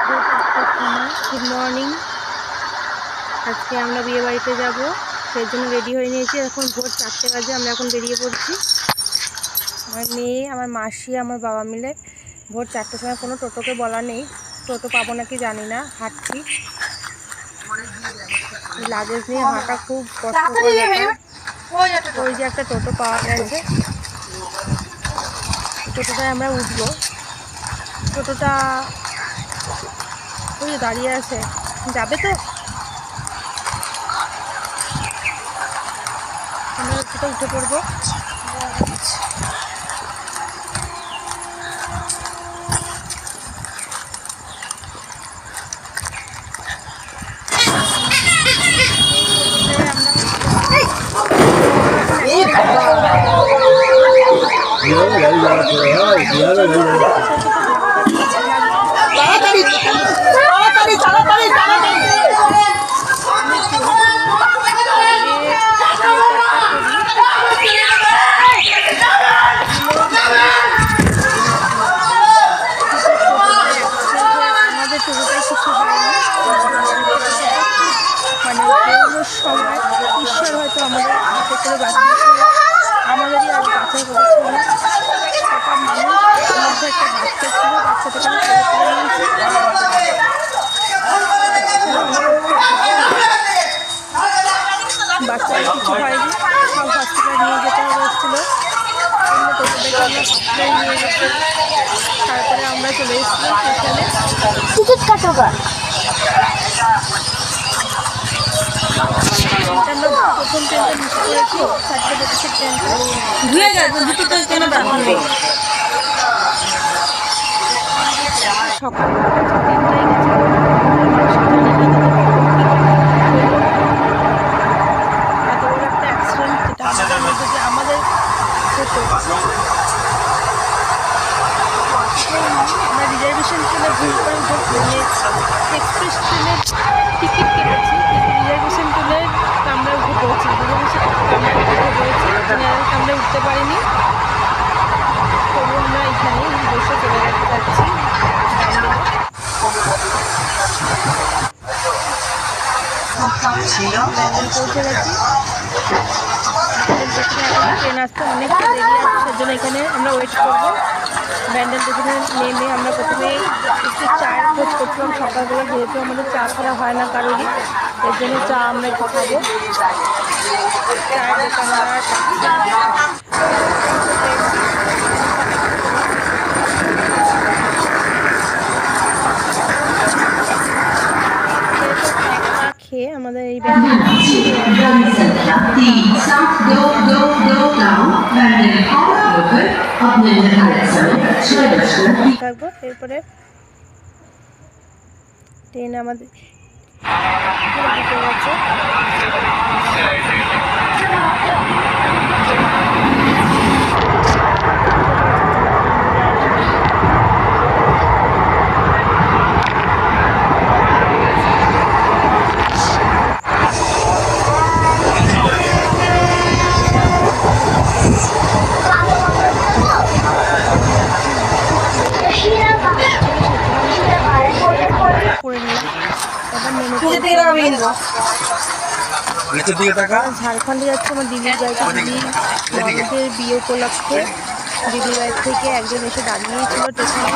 Good morning. আজকে আমরা বিয়ে বাড়িতে যাবো, সেই জন্য রেডি হয়ে নিয়েছি। এখন ভোর 4টে বাজে, আমরা এখন বেরিয়ে পড়ছি। আমার মেয়ে, আমার মাসি, আমার বাবা মিলে ভোর 4টের সময়। কোনো টোটোকে বলা নেই, টোটো পাবো নাকি জানি না, হাঁটছি। লাগেজ নিয়ে হাঁটা খুব কষ্টকর ব্যাপার। ওই যে একটা টোটো পাওয়া গেছে, টোটোটায় আমরা উঠবো। টোটোটা ওই দাঁড়িয়ে আছে, যাবে তো? আমরা টোটো উঠে পড়বো। সময় ঈশ্বর হয়তো আমাদের হাতে করে বাঁচিয়েছিল, আমাদেরই আর বাঁচাই করেছিল না। সব মানুষ মধ্যে একটা বাচ্চা ছিল, বাচ্চাটাকে নিয়েছি। বাচ্চার কিছু হয়নি, সব হসপিটাল নিয়ে যেতে হয়েছিল। নিয়ে যেতে, তারপরে আমরা চলে এসেছিলাম সেখানে। টিকিট কাটো বা প্রথম ট্রেনটা মিস করেছি, 4:25 ট্রেনটা ধুয়ে গেছে, দুটো তো কেন ব্যাপার নেই। সকাল 3টায় গেছে, এত বড় একটা অ্যাক্সিডেন্ট যেটা আমাদের মধ্যে যে আমাদের হতো। আমরা রিজার্ভেশন ট্রেনে ভুল করে মানে এক্সপ্রেস ট্রেনের টিকিট কেটেছি, কিন্তু রিজার্ভেশন ট্রেনের আমরা উঠে পড়েছি, রিজার্ভেশন আমরা উঠে পড়েছি, জেনারেল আমরা উঠতে পারিনি। তবু আমরা এখানে বসে চলে যাচ্ছি। পৌঁছে গেছি। ট্রেন আসতে অনেকটা দেরি আছে, সেজন্য এখানে আমরা ওয়েট করবো। ব্যান্ডেল স্টেশনে নেমে আমরা প্রথমেই একটু চায়ের খোঁজ করছিলাম সকালবেলা, যেহেতু আমাদের চা খাওয়া হয় না কারোরই, এর জন্য চা আমরা একটু খাবো। চায়ের দোকান খেয়ে আমাদের এই থাকবো। এরপরে ট্রেন আমাদের গেছে। ঝাড়খণ্ডে যাচ্ছে আমার দিদির বাড়িতে। দিদির বিয়ে উপলক্ষে দিদির বাড়ি থেকে একজন এসে দাঁড়িয়েছিল স্টেশনে।